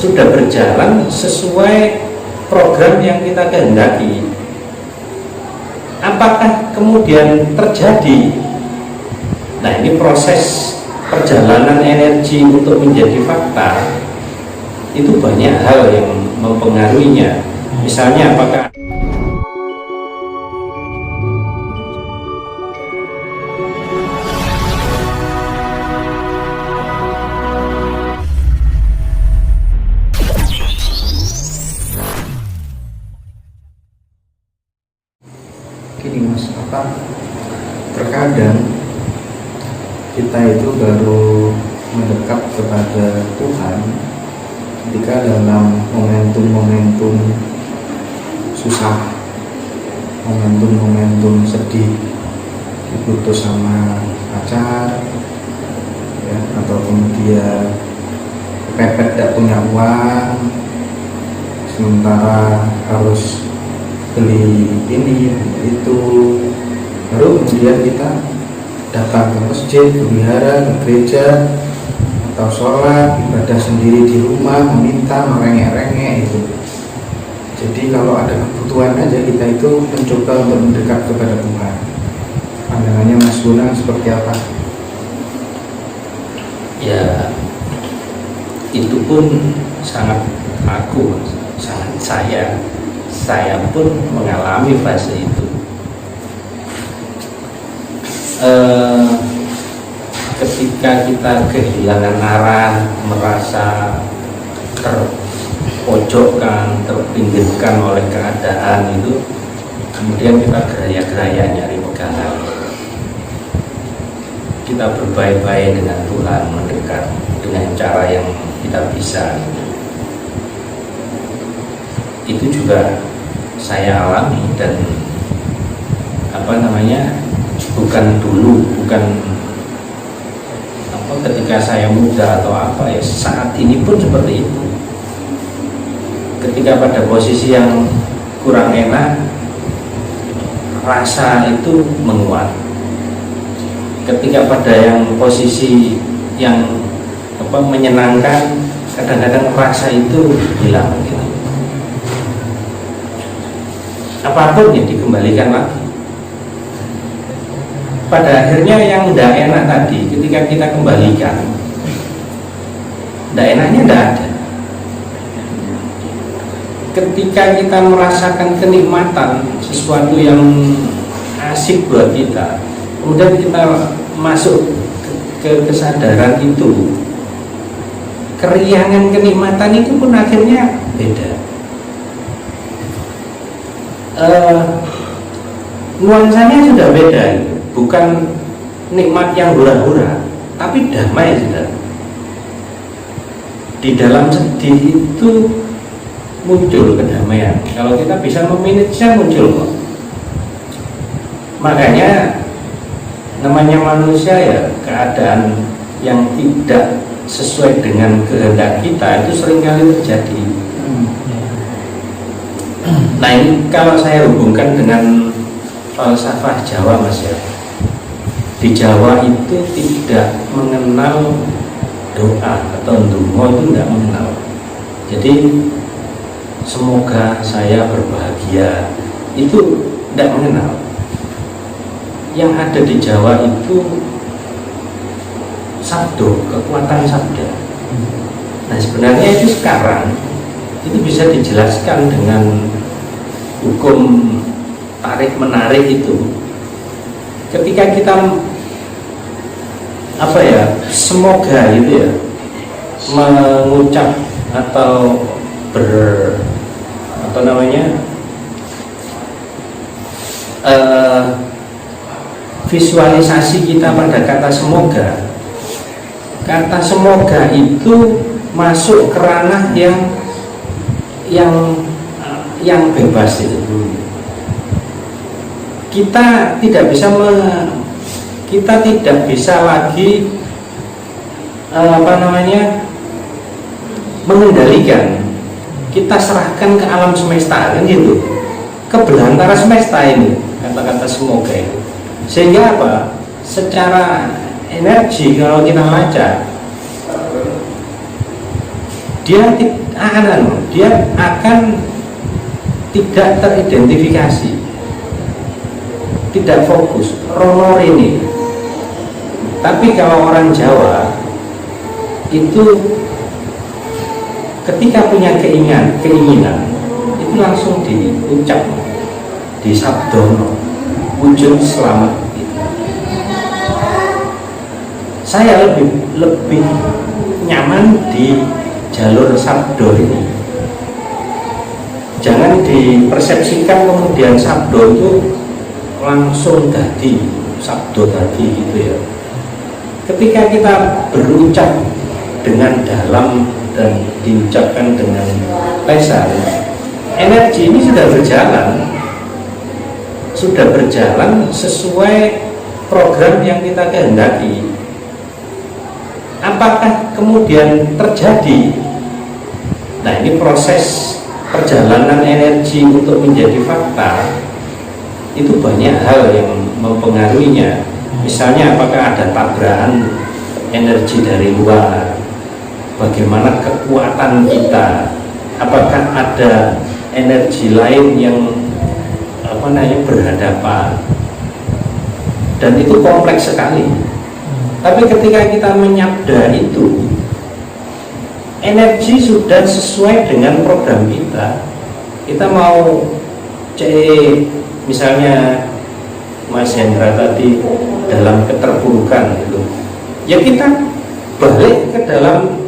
sudah berjalan sesuai program yang kita kehendaki. Apakah kemudian terjadi? Nah, ini proses perjalanan energi untuk menjadi fakta itu banyak hal yang mempengaruhinya. Misalnya apakah gini Mas, terkadang kita itu baru mendekat kepada Tuhan ketika dalam momentum-momentum susah, momentum-momentum sedih, diputus sama pacar ya, atau kemudian kepepet tidak punya uang, sementara harus beli ini itu, baru kemudian kita datang ke masjid, ke wihara, ke gereja, atau sholat, ibadah sendiri di rumah, meminta, merengek-rengek itu. Jadi kalau ada kebutuhan aja kita itu mencoba untuk mendekat kepada Tuhan. Pandangannya Mas Bonang seperti apa? ya itu pun sangat sangat saya pun mengalami fase itu. Ketika kita kehilangan arah, merasa terpojokkan, terpinggirkan oleh keadaan itu, kemudian kita geraya-geraya nyari pegangan. Kita berbaik-baik dengan Tuhan, mendekat dengan cara yang kita bisa. Itu juga saya alami, dan bukan ketika saya muda atau apa ya, saat ini pun seperti itu. Ketika pada posisi yang kurang enak, rasa itu menguat. Ketika pada yang posisi yang menyenangkan, kadang-kadang rasa itu hilang gitu. Apapun ya dikembalikan lagi. Pada akhirnya yang tidak enak tadi, ketika kita kembalikan, tidak enaknya tidak ada. Ketika kita merasakan kenikmatan sesuatu yang asik buat kita, kemudian kita masuk ke kesadaran itu, keriangan kenikmatan itu pun akhirnya beda. Nuansanya sudah beda, bukan nikmat yang hura-hura, tapi damai sudah. Di dalam sedih itu muncul kedamaian. Kalau kita bisa memanagenya, muncul kok. Makanya namanya manusia ya, keadaan yang tidak sesuai dengan kehendak kita itu seringkali terjadi. Nah, ini kalau saya hubungkan dengan falsafah Jawa, Mas ya. Di Jawa itu tidak mengenal doa atau ndonga, itu tidak mengenal. Jadi semoga saya berbahagia itu tidak mengenal. Yang ada di Jawa itu sabdo, kekuatan sabda. Nah, sebenarnya itu sekarang itu bisa dijelaskan dengan hukum tarik menarik itu. Ketika kita semoga itu ya, mengucap atau visualisasi kita pada kata semoga. Kata semoga itu masuk ke ranah yang bebas itu. Kita tidak bisa lagi mengendalikan. Kita serahkan ke alam semesta, kan gitu, ke belantara semesta ini kata-kata semoga itu. Sehingga apa? Secara energi kalau kita baca dia akan tidak teridentifikasi, tidak fokus, rono ini. Tapi kalau orang Jawa itu ketika punya keinginan itu langsung diucap, disabdono, wujud selamat. Saya lebih nyaman di jalur sabdo ini. Jangan dipersepsikan kemudian sabdo itu langsung tadi sabdo tadi gitu ya. Ketika kita berucap dengan dalam dan diucapkan dengan lesan, energi ini sudah berjalan sesuai program yang kita kehendaki. Apakah kemudian terjadi? Nah, ini proses perjalanan energi untuk menjadi fakta itu banyak hal yang mempengaruhinya. Misalnya apakah ada tabrakan energi dari luar, bagaimana kekuatan kita, apakah ada energi lain yang berhadapan, dan itu kompleks sekali. Tapi ketika kita menyabda itu, energi sudah sesuai dengan program kita. Kita mau misalnya Mas Hendra tadi dalam keterpurukan itu, ya kita balik ke dalam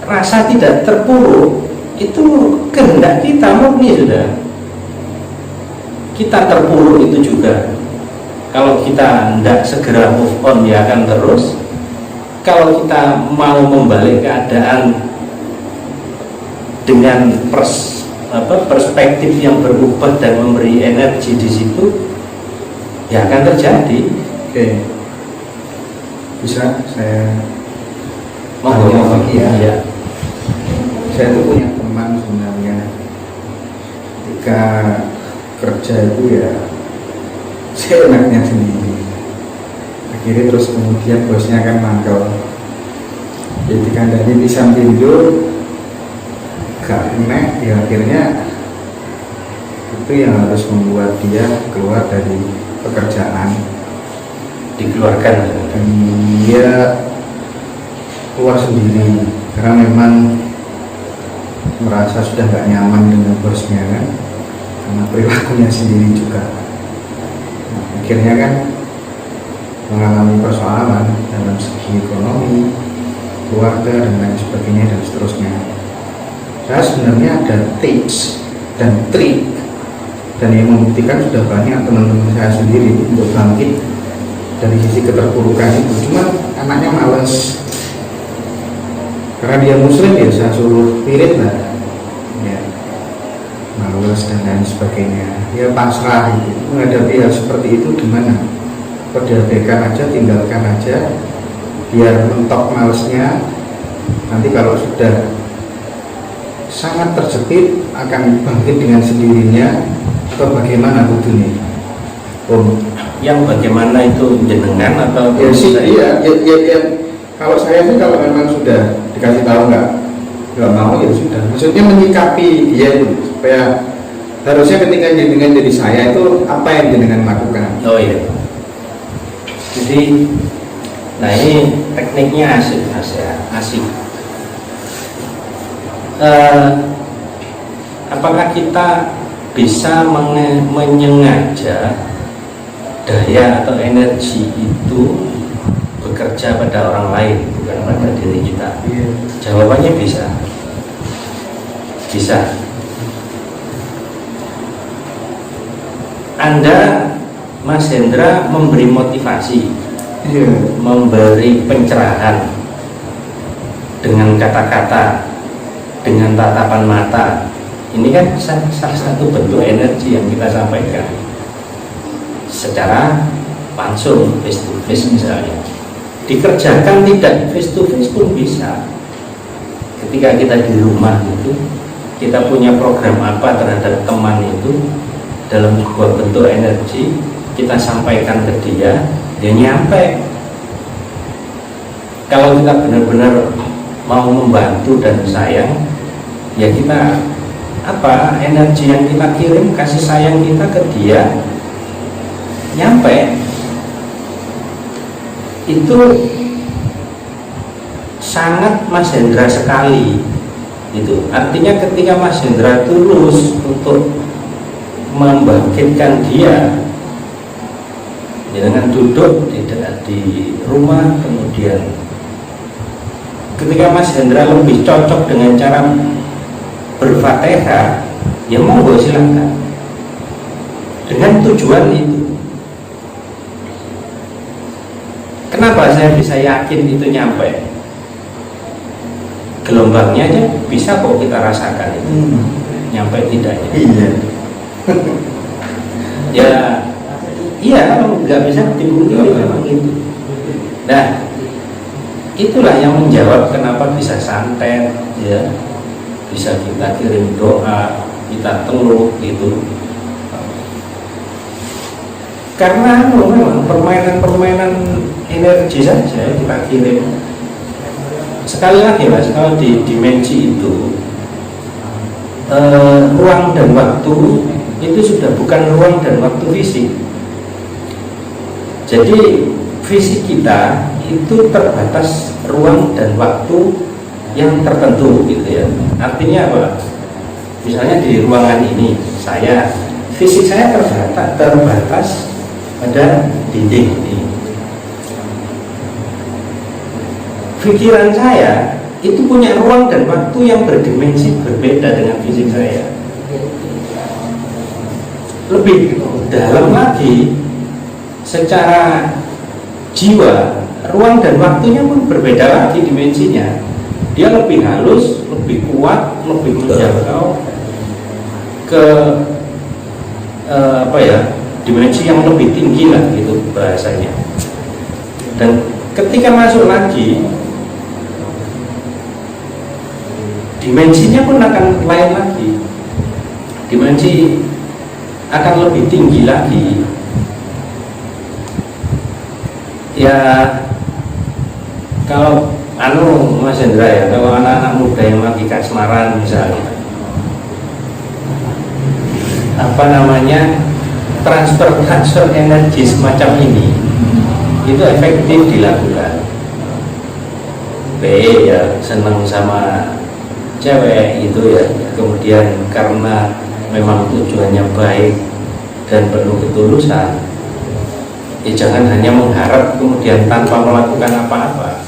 rasa tidak terpuruk. Itu kehendak kita murni sudah. Kita terpuruk itu juga, kalau kita tidak segera move on ya akan terus. Kalau kita mau membalik keadaan dengan perspektif yang berubah dan memberi energi di situ, ya akan terjadi. Oke, bisa saya Monggo lagi ya. Ya. Saya tuh punya teman sebenarnya, ketika kerja itu ya saya enaknya sendiri. Akhirnya terus kemudian bosnya kan mangkel, jadi kandangnya di samping itu gak enak, ya akhirnya itu yang harus membuat dia keluar dari pekerjaan, Dikeluarkan. dan dia keluar sendiri karena memang merasa sudah gak nyaman dengan bosnya kan, karena perilakunya sendiri juga. Nah, akhirnya kan mengalami persoalan dalam segi ekonomi, keluarga dan lain sebagainya dan seterusnya. Saya sebenarnya ada tips dan trik, dan yang membuktikan sudah banyak teman-teman saya sendiri untuk bangkit dari sisi keterpurukan itu. Cuma anaknya males, karena dia muslim ya saya suruh pirit lah ya, males dan lain sebagainya. Ya pasrah gitu. Menghadapi hal seperti itu gimana? Diabaikan aja, tinggalkan aja, biar mentok malesnya. Nanti kalau sudah sangat terjepit akan bangkit dengan sendirinya, atau bagaimana butuhnya? Yang bagaimana itu jenengan atau ya sih, iya, ya. Kalau saya sih kalau memang sudah dikasih tahu nggak mau ya sudah. Maksudnya menyikapi dia itu supaya harusnya ketika jenengan jadi saya itu apa yang jenengan lakukan? Oh iya. Jadi, nah ini tekniknya asik mas ya, asik. Apakah kita bisa menyengaja daya atau energi itu bekerja pada orang lain, bukan pada diri kita? Jawabannya bisa. Bisa. Anda, Mas Hendra, memberi motivasi, memberi pencerahan dengan kata-kata, dengan tatapan mata. Ini kan salah satu bentuk energi yang kita sampaikan secara langsung, face to face misalnya. Dikerjakan tidak face to face pun bisa. Ketika kita di rumah itu, kita punya program apa terhadap teman itu, dalam sebuah bentuk energi kita sampaikan ke dia, dia nyampe. Kalau kita benar-benar mau membantu dan sayang, ya kita apa, energi yang kita kirim, kasih sayang kita ke dia nyampe, itu sangat Mas Hendra sekali. Itu artinya ketika Mas Hendra tulus untuk membangkitkan dia, ya, dengan duduk di rumah, kemudian ketika Mas Hendra lebih cocok dengan cara berfatihah, ya monggo silakan, dengan tujuan itu. Kenapa saya bisa yakin itu nyampe? Gelombangnya aja bisa kok kita rasakan itu, nyampe tidaknya. Iya. Ya, iya, nggak bisa dipungkiri memang itu. Nah, itulah yang menjawab kenapa bisa santet, ya, bisa kita kirim doa, kita teluh gitu. Karena memang permainan energi saja kita kirim. Sekali lagi Mas, kalau di dimensi itu ruang dan waktu itu sudah bukan ruang dan waktu fisik. Jadi fisik kita itu terbatas ruang dan waktu yang tertentu gitu ya. Artinya apa? Misalnya di ruangan ini saya, fisik saya terbatas pada dinding ini. Pikiran saya itu punya ruang dan waktu yang berdimensi berbeda dengan fisik saya. Lebih dalam lagi, secara jiwa, ruang dan waktunya pun berbeda lagi dimensinya. Dia lebih halus, lebih kuat, lebih menjangkau ke dimensi yang lebih tinggi lah gitu bahasanya. Dan ketika masuk lagi, dimensinya pun akan lain lagi, dimensi akan lebih tinggi lagi. Ya kalau Mas Hendra ya, kalau anak-anak muda yang lagi kasmaran misalnya, transfer energi semacam ini itu efektif dilakukan. Ya senang sama cewek itu ya, kemudian karena memang tujuannya baik dan penuh ketulusan, ya jangan hanya mengharap kemudian tanpa melakukan apa-apa.